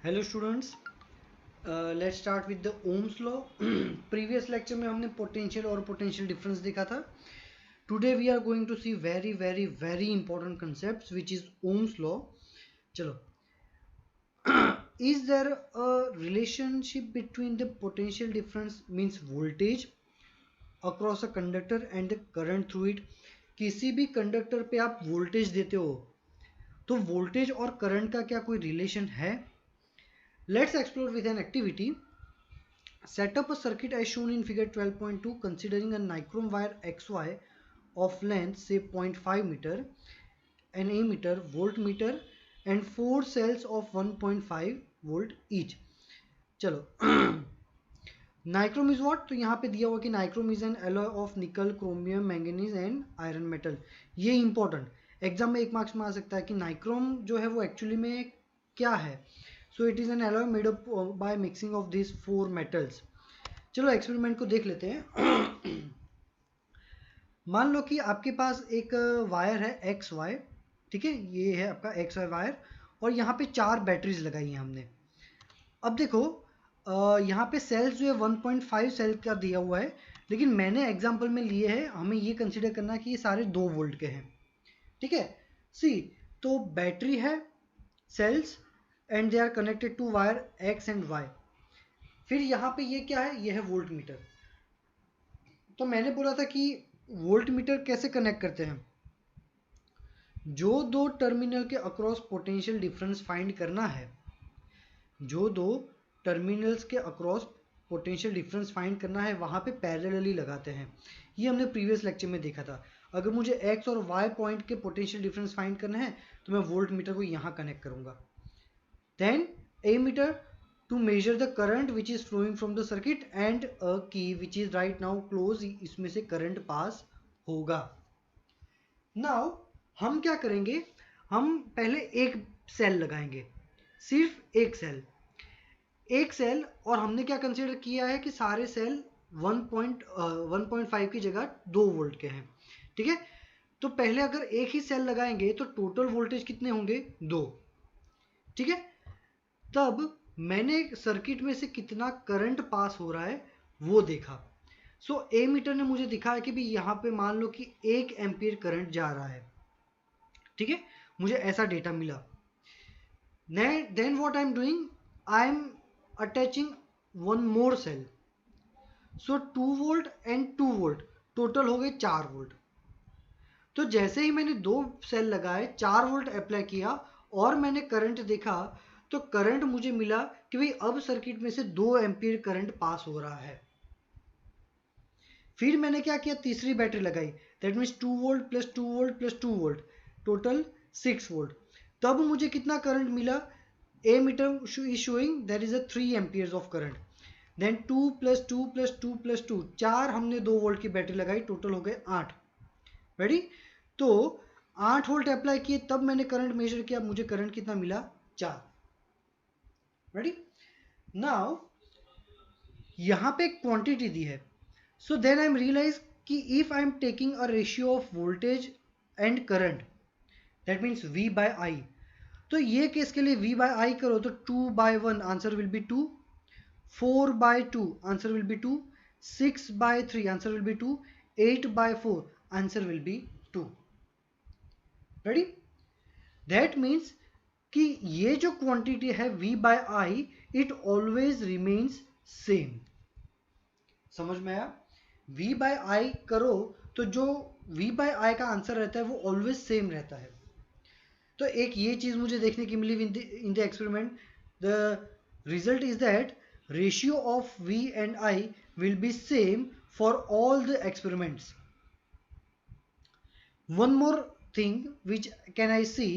Hello students, let's start with the Ohm's law. Previous lecture में हमने potential और potential difference देखा था। Today we are going to see very very very important concept which is Ohm's law. चलो, is there a relationship between the potential difference means voltage across a conductor and the current through it. किसी भी conductor पे आप voltage देते हो तो voltage और current का क्या कोई रिलेशन है? Let's explore with an activity. Set up a circuit as shown in figure 12.2 considering a nichrome wire XY of length say 0.5 meter, an ammeter, voltmeter and 4 cells of 1.5 volt each. चलो, nichrome is what? तो यहाँ पे दिया हुआ कि nichrome is an alloy of निकल, chromium, manganese and iron metal. ये important exam में 1 मार्क्स में आ सकता है कि नाइक्रोम जो है वो एक्चुअली में क्या है। So it is an alloy made up by mixing of this 4 metals. चलो एक्सपेरिमेंट को देख लेते हैं। मान लो कि आपके पास एक वायर है एक्स वाई, ठीक है, ये है आपका एक्स वाई वायर और यहाँ पे 4 बैटरीज लगाई हैं हमने। अब देखो, यहाँ पे सेल्स जो है 1.5 सेल का दिया हुआ है, लेकिन मैंने एग्जांपल में लिए हैं, हमें ये कंसिडर करना है कि ये सारे 2 वोल्ट के हैं, ठीक है। सी, तो बैटरी है, cells and they are connected to wire X and Y. फिर यहाँ पे ये क्या है? ये है वोल्ट मीटर। तो मैंने बोला था कि वोल्ट मीटर कैसे कनेक्ट करते हैं? जो दो टर्मिनल के अक्रॉस पोटेंशियल डिफरेंस फाइंड करना है, जो दो टर्मिनल्स के अक्रॉस पोटेंशियल डिफरेंस फाइंड करना है वहाँ पे पैरेलली लगाते हैं। ये हमने प्रीवियस लेक्चर में देखा था। अगर मुझे एक्स और वाई पॉइंट के पोटेंशियल डिफरेंस फाइंड करना है तो मैं वोल्ट मीटर को यहाँ कनेक्ट करूँगा। Then ammeter to measure the current which is flowing from the circuit and a key which is right now close, इसमें से करंट पास होगा। नाउ हम क्या करेंगे? हम पहले एक सेल लगाएंगे, सिर्फ एक सेल और हमने क्या कंसीडर किया है कि सारे सेल 1.5 की जगह 2 वोल्ट के हैं, ठीक है। तो पहले अगर एक ही सेल लगाएंगे तो टोटल वोल्टेज कितने होंगे? 2, ठीक है। तब मैंने सर्किट में से कितना करंट पास हो रहा है वो देखा। सो ए मीटर ने मुझे दिखाया कि भी यहाँ पे मान लो कि 1 एम्पियर करंट जा रहा है, ठीक है। मुझे ऐसा डेटा मिला। Then what I am doing, I am attaching one more cell. So 2 volt and 2 volt total हो गए 4 वोल्ट। तो जैसे ही मैंने 2 सेल लगाए, 4 वोल्ट अप्लाई किया और मैंने करंट देखा, तो करंट मुझे मिला कि भाई अब सर्किट में से 2 एम्पियर करंट पास हो रहा है। फिर मैंने क्या किया? तीसरी बैटरी लगाई, that means 2 volt plus 2 volt plus 2 volt total 6 volt. तब मुझे कितना करंट मिला? Ammeter is showing there is a 3 amperes of current. Then 2 plus 2 plus 2 plus 2, 4 हमने 2 वोल्ट की बैटरी लगाई, टोटल हो गए 8। रेडी? तो 8 वोल्ट अप्लाई किए, तब मैंने करंट मेजर किया, मुझे करंट कितना मिला? 4। रेडी? नाउ यहाँ पे एक क्वांटिटी दी है। So then I am realise कि if I am taking a ratio of voltage and current, that means V by I, तो ये केस के लिए V बाय I करो तो 2/1 answer will be 2, 4/2 answer will be 2, 6/3 answer will be 2, 8/4 answer will be 2। Ready? That means कि ये जो quantity है V by I, it always remains same. समझ में आया? V बाय I करो तो जो V बाय I का आंसर रहता है वो ऑलवेज सेम रहता है। तो एक ये चीज मुझे देखने की मिली in the experiment. The result is that ratio of V and I will be same for all the experiments. One more thing which can I see,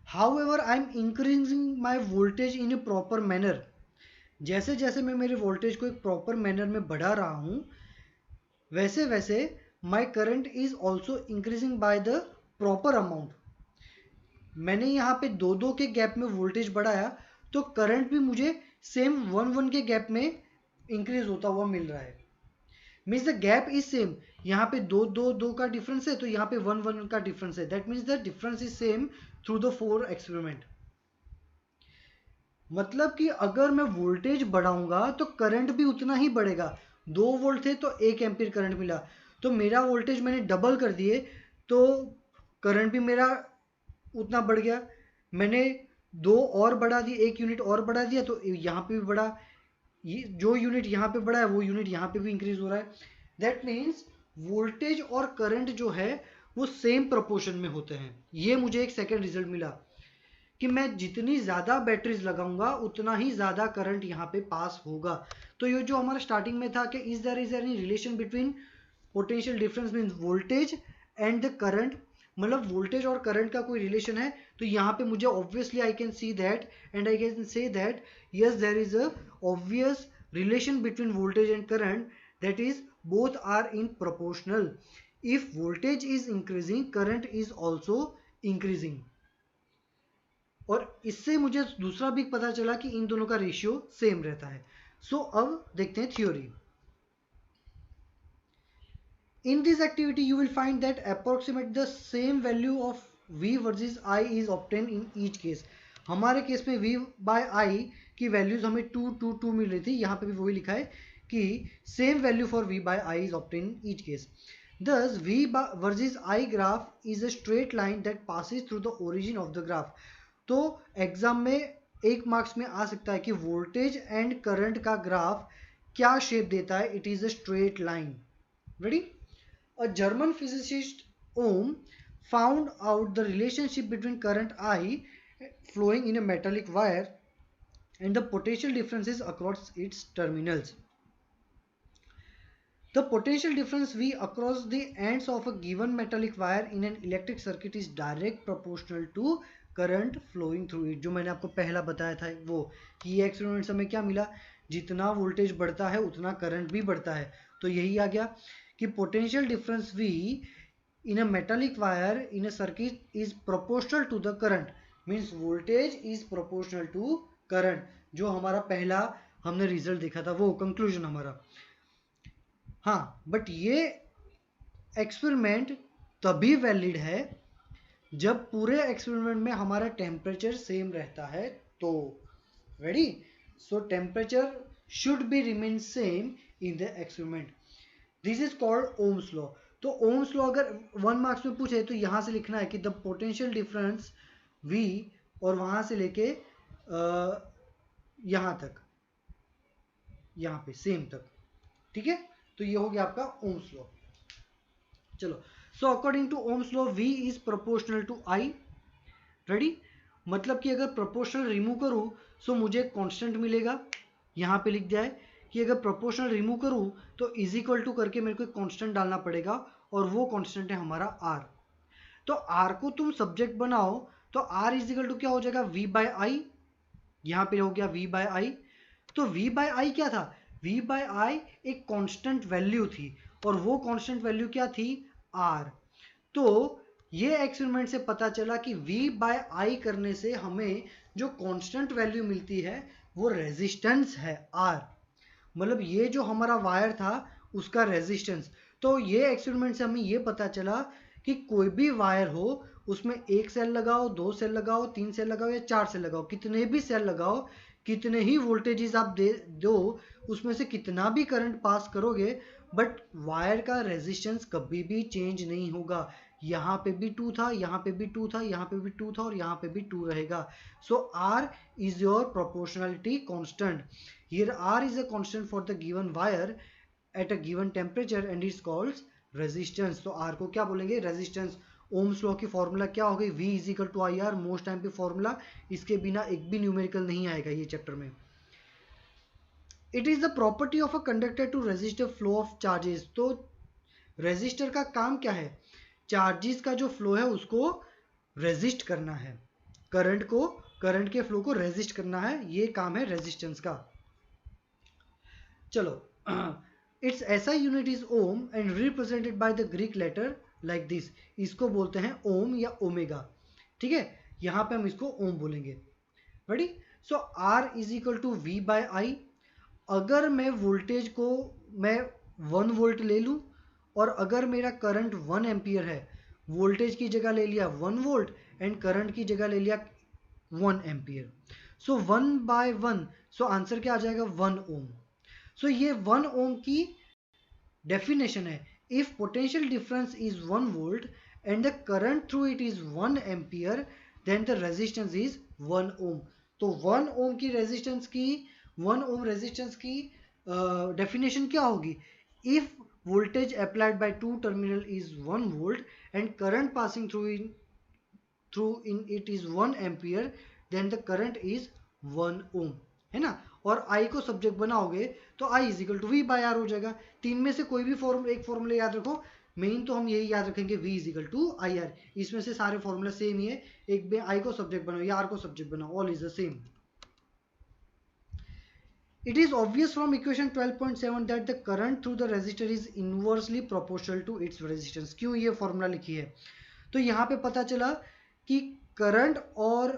however I am increasing my voltage in a proper manner, जैसे जैसे मैं मेरे voltage को एक proper manner में बढ़ा रहा हूं, वैसे वैसे my current is also increasing by the proper amount. मैंने यहाँ पे 2-2 के गैप में वोल्टेज बढ़ाया तो करंट भी मुझे सेम 1-1 के गैप में इंक्रीज होता हुआ मिल रहा है। Means the gap is same. यहाँ पे 2-2 का डिफरेंस है तो यहाँ पे 1-1 का डिफरेंस है। That means the difference is same through the 4 experiment. मतलब कि अगर मैं वोल्टेज बढ़ाऊंगा तो करंट भी उतना ही बढ़ेगा। 2 वोल्ट थे तो 1 एम्पीयर करंट मिला, तो मेरा वोल्टेज मैंने डबल कर दिए तो करंट भी मेरा उतना बढ़ गया। मैंने 2 और बढ़ा दिए, 1 यूनिट और बढ़ा दिया तो यहाँ पे भी बढ़ा, ये जो यूनिट यहाँ पे बढ़ा है वो यूनिट यहाँ पे भी इंक्रीज हो रहा है। दैट मीन्स वोल्टेज और करंट जो है वो सेम प्रोपोर्शन में होते हैं। ये मुझे एक सेकेंड रिजल्ट मिला कि मैं जितनी ज़्यादा बैटरीज लगाऊंगा उतना ही ज़्यादा करंट यहाँ पे पास होगा। तो ये जो हमारा स्टार्टिंग में था कि is there any relation between potential difference means voltage and the current, मतलब वोल्टेज और करंट का कोई रिलेशन है, तो यहाँ पे मुझे obviously I can see that and I can say that yes there is a obvious relation between voltage and current, that is both are in proportional. If voltage is increasing current is also increasing। और इससे मुझे दूसरा भी पता चला कि इन दोनों का रेशियो सेम रहता है। सो अब देखते हैं theory. In this activity you will find that approximate the same value of V versus I is obtained in each case। हमारे केस में V by I की वैल्यूज हमें 2 2 2 मिल रही थी, यहाँ पे भी वही लिखा है कि same value for V by I is obtained in each case। Thus V versus I graph is a straight line that passes through the origin of the graph। तो एग्जाम में 1 मार्क्स में आ सकता है कि वोल्टेज एंड करंट का graph क्या shape देता है, it is a straight line. Ready? A German physicist Ohm found out the relationship between current I flowing in a metallic wire and the potential differences across its terminals। The potential difference V across the ends of a given metallic wire in an electric circuit is direct proportional to current flowing through it। जो मैंने आपको पहला बताया था वो कि ये experiment से हमें क्या मिला, जितना वोल्टेज बढ़ता है उतना करंट भी बढ़ता है। तो यही आ गया कि potential difference V in a metallic wire in a circuit is proportional to the current, means voltage is proportional to current। जो हमारा पहला हमने रिजल्ट देखा था वो कंक्लूजन हमारा। हाँ, बट ये एक्सपेरिमेंट तभी वैलिड है जब पूरे एक्सपेरिमेंट में हमारा टेम्परेचर सेम रहता है तो। Ready? So temperature should be remain same in the experiment. This is called Ohm's law. तो ओम्स लॉ अगर 1 मार्क्स में पूछे तो यहां से लिखना है कि द पोटेंशियल डिफरेंस V और वहां से लेके यहां तक, यहां पे सेम तक। ठीक है? तो ये हो गया आपका ओम्स लॉ। चलो, so according to Ohm's law V is proportional to I। Ready? मतलब कि अगर प्रोपोर्शनल रिमूव करूं सो मुझे कांस्टेंट मिलेगा। यहां पे लिख दिया है कि अगर प्रोपोर्शनल रिमूव करूं तो इज इक्वल टू करके मेरे को कांस्टेंट डालना पड़ेगा और वो कांस्टेंट है हमारा R। तो R को तुम सब्जेक्ट बनाओ तो R इज इक्वल टू क्या हो जाएगा, V बाय आई। यहां पे हो गया V बाय आई। तो V बाय आई क्या था, V बाय आई एक कांस्टेंट वैल्यू थी और वो कांस्टेंट वैल्यू क्या थी, R। तो ये एक्सपेरिमेंट से पता चला कि V बाय आई करने से हमें जो कांस्टेंट वैल्यू मिलती है वो रेजिस्टेंस है R। मतलब ये जो हमारा वायर था उसका रेजिस्टेंस। तो ये एक्सपेरिमेंट से हमें ये पता चला कि कोई भी वायर हो उसमें 1 सेल लगाओ, 2 सेल लगाओ, 3 सेल लगाओ या 4 सेल लगाओ, कितने भी सेल लगाओ, कितने ही वोल्टेजेस आप दो, उसमें से कितना भी करंट पास करोगे, बट वायर का रेजिस्टेंस कभी भी चेंज नहीं होगा। यहाँ पे भी 2 था, यहाँ पे भी 2 था, यहाँ पे भी 2 था और यहाँ पे भी 2 रहेगा। सो R is your proportionality constant। Here R is a constant for the given wire at a given temperature and it's called resistance। तो R को क्या बोलेंगे, रेजिस्टेंस। ओम्स लॉ की फॉर्मूला क्या हो गई, V is equal to I R, most time पे formula, इसके बिना एक भी न्यूमेरिकल नहीं आएगा ये चैप्टर में। It is the property of a conductor to resist the flow of charges. तो रेजिस्टर का काम क्या है, चार्जेस का जो फ्लो है उसको रेजिस्ट करना है, करंट के फ्लो को रेजिस्ट करना है, ये काम है रेजिस्टेंस का। चलो, its SI unit is ohm and represented by the Greek letter like this. इसको बोलते हैं ओम या ओमेगा। ठीक है, यहां पे हम इसको ओम बोलेंगे। Ready? So R is equal to V by I. अगर मैं वोल्टेज को मैं 1 वोल्ट ले लूं और अगर मेरा करंट 1 एम्पियर है, वोल्टेज की जगह ले लिया 1 वोल्ट एंड करंट की जगह ले लिया 1 एम्पियर। सो 1/1, सो आंसर क्या आ जाएगा 1 ओम। सो ये 1 ओम की डेफिनेशन है। If potential difference is 1 volt and the current through it is 1 ampere then the resistance is 1 ohm. तो 1 ओम की रेजिस्टेंस की 1 ओम रेजिस्टेंस की डेफिनेशन क्या होगी? If voltage applied by two terminal is 1 volt and current passing through in it is 1 ampere then the current is 1 ohm, है ना। और I को सब्जेक्ट बनाओगे तो I is equal to V by R हो जाएगा। तीन में से कोई भी एक फॉर्मूला याद रखो। मेन तो हम यही याद रखेंगे V is equal to I R. इसमें से सारे फॉर्मूला सेम ही है। एक में I को सब्जेक्ट बनाओ या R को सब्जेक्ट बनाओ, all is the same. It is obvious from equation 12.7 that the current through the resistor is inversely proportional to its resistance। क्यों ये फॉर्मूला लिखी है? तो यहाँ पे पता चला कि करंट और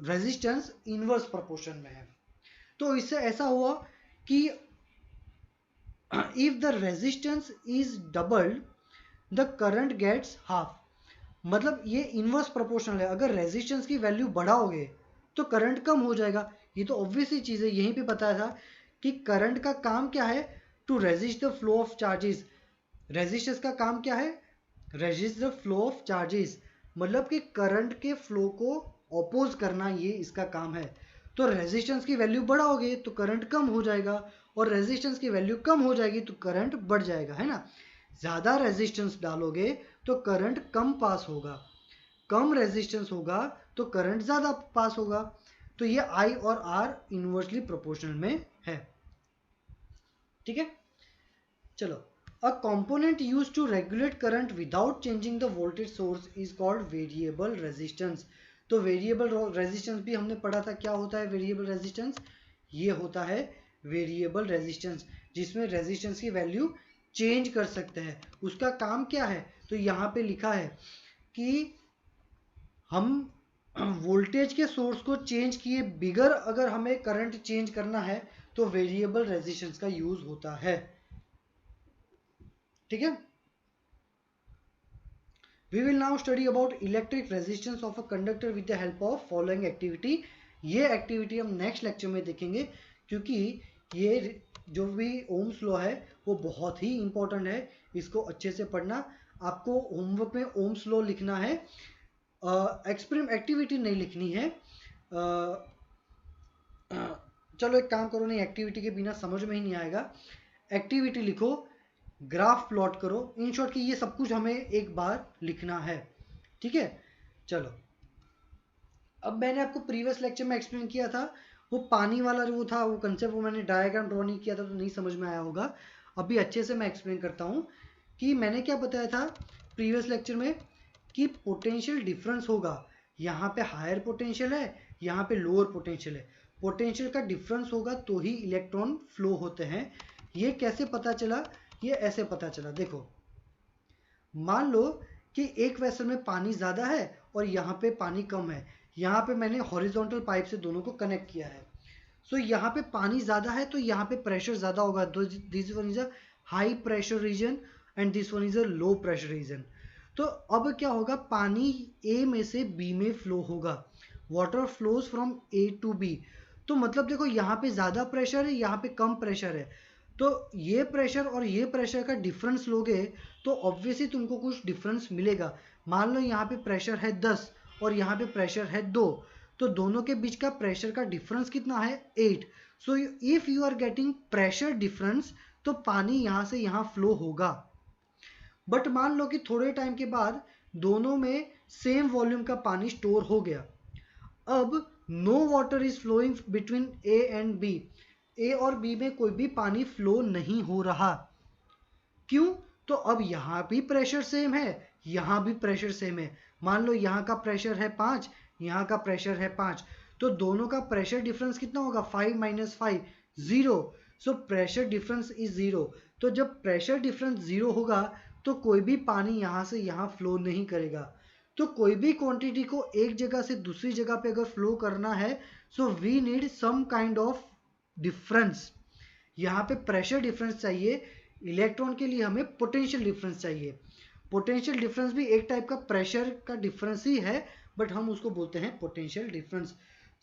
रेजिस्टेंस इनवर्स प्रोपोर्शन में है। तो इससे ऐसा हुआ कि if the resistance is doubled the current gets half. मतलब ये इनवर्स प्रोपोर्शनल है। अगर रेजिस्टेंस की वैल्यू बढ़ाओगे तो करंट कम हो जाएगा। ये तो ऑब्वियस ही चीज है, यहीं पे बताया था कि करंट का काम क्या है? To resist the flow of charges. Resistance का काम क्या है? Resist the flow of charges, मतलब कि करंट के फ्लो को ऑपोज करना, ये इसका काम है। तो रेजिस्टेंस की वैल्यू बढ़ाओगे तो करंट कम हो जाएगा और रेजिस्टेंस की वैल्यू कम हो जाएगी तो करंट बढ़ जाएगा, है ना। ज्यादा रेजिस्टेंस डालोगे तो करंट कम पास होगा, कम रेजिस्टेंस होगा तो करंट ज्यादा पास होगा। तो ये I और R इनवर्सली प्रोपोर्शनल में है, ठीक है। चलो, a component used to regulate current without changing the voltage source is called variable resistance. तो वेरिएबल रेजिस्टेंस भी हमने पढ़ा था। क्या होता है वेरिएबल रेजिस्टेंस? ये होता है वेरिएबल रेजिस्टेंस जिसमें रेजिस्टेंस की वैल्यू चेंज कर सकते हैं। उसका काम क्या है? तो यहाँ पे लिखा है कि हम वोल्टेज के सोर्स को चेंज किए बिगर अगर हमें करंट चेंज करना है तो वेरिएबल रेजिस्टेंस का यूज होता है, ठीक है। We will now study about electric resistance of a conductor with the help of following activity. ये एक्टिविटी हम नेक्स्ट लेक्चर में देखेंगे क्योंकि ये जो भी ओम्स लॉ है वो बहुत ही इंपॉर्टेंट है। इसको अच्छे से पढ़ना। आपको होमवर्क में ओम्स लॉ लिखना है, एक्टिविटी नहीं लिखनी है। चलो एक काम करो, नहीं एक्टिविटी के बिना समझ में ही नहीं आएगा। एक्टिविटी लिखो, ग्राफ प्लॉट करो, इन शॉर्ट कि ये सब कुछ हमें एक बार लिखना है, ठीक है। चलो, अब मैंने आपको प्रीवियस लेक्चर में एक्सप्लेन किया था वो पानी वाला जो था वो कंसेप्ट, वो मैंने डायग्राम ड्रॉ नहीं किया था तो नहीं समझ में आया होगा। अभी अच्छे से मैं एक्सप्लेन करता हूँ कि मैंने क्या बताया था प्रीवियस लेक्चर में कि पोटेंशियल डिफरेंस होगा। यहाँ पे हायर पोटेंशियल है, यहाँ पे लोअर पोटेंशियल है। पोटेंशियल का डिफरेंस होगा तो ही इलेक्ट्रॉन फ्लो होते हैं। ये कैसे पता चला? ये ऐसे पता चला, देखो मान लो कि एक वेसल में पानी ज़्यादा है और यहाँ पे पानी कम है। यहाँ पे मैंने हॉरिजॉन्टल पाइप से दोनों को कनेक्ट किया है। सो यहाँ पे पानी ज़्यादा है तो यहाँ पे प्रेशर ज़्यादा होगा। This one is a high pressure region and this one is a low pressure region. तो अब क्या होगा, पानी ए में से बी में फ्लो होगा। Water flows from A to B. तो मतलब देखो यहाँ पे ज़्यादा प्रेशर है, यहाँ पे कम प्रेशर है। तो ये प्रेशर और ये प्रेशर का डिफरेंस लोगे तो ऑब्वियसली तुमको कुछ डिफरेंस मिलेगा। मान लो यहाँ पे प्रेशर है 10 और यहाँ पे प्रेशर है 2, तो दोनों के बीच का प्रेशर का डिफरेंस कितना है? 8। So if you are getting pressure difference तो पानी यहाँ से यहाँ फ्लो होगा। बट मान लो कि थोड़े टाइम के बाद दोनों में सेम वॉल्यूम का पानी स्टोर हो गया। अब no water is flowing between A and B. A और बी में कोई भी पानी फ्लो नहीं हो रहा। क्यों? तो अब यहाँ भी प्रेशर सेम है, यहाँ भी प्रेशर सेम है। मान लो यहाँ का प्रेशर है 5, यहाँ का प्रेशर है 5, तो दोनों का प्रेशर डिफरेंस कितना होगा? 5 - 5 0। So pressure difference is 0। तो जब प्रेशर डिफरेंस 0 होगा तो कोई भी पानी यहाँ से यहाँ फ्लो नहीं करेगा। तो कोई भी क्वांटिटी को एक जगह से दूसरी जगह पे अगर फ्लो करना है so we need some kind of difference. यहाँ पे प्रेशर डिफरेंस चाहिए, इलेक्ट्रॉन के लिए हमें पोटेंशियल डिफरेंस चाहिए। पोटेंशियल डिफरेंस भी एक टाइप का प्रेशर का डिफरेंस ही है, बट हम उसको बोलते हैं पोटेंशियल डिफरेंस।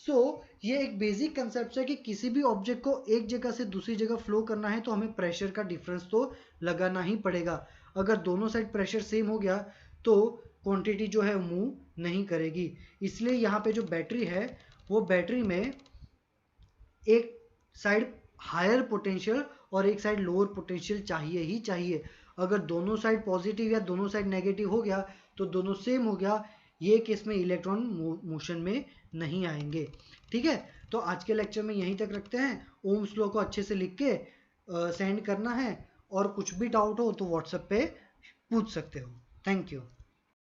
सो ये एक बेसिक कंसेप्ट है कि किसी भी ऑब्जेक्ट को एक जगह से दूसरी जगह फ्लो करना है तो हमें प्रेशर का डिफरेंस तो लगाना ही पड़ेगा। अगर दोनों साइड प्रेशर सेम हो गया तो क्वांटिटी जो है मूव नहीं करेगी। इसलिए यहाँ पे जो बैटरी है वो बैटरी में एक साइड हायर पोटेंशियल और एक साइड लोअर पोटेंशियल चाहिए ही चाहिए। अगर दोनों साइड पॉजिटिव या दोनों साइड नेगेटिव हो गया तो दोनों सेम हो गया, ये केस में इलेक्ट्रॉन मोशन में नहीं आएंगे। ठीक है, तो आज के लेक्चर में यहीं तक रखते हैं। ओम्स लॉ को अच्छे से लिख के सेंड करना है, और कुछ भी डाउट हो तो व्हाट्सएप पे पूछ सकते हो। Thank you.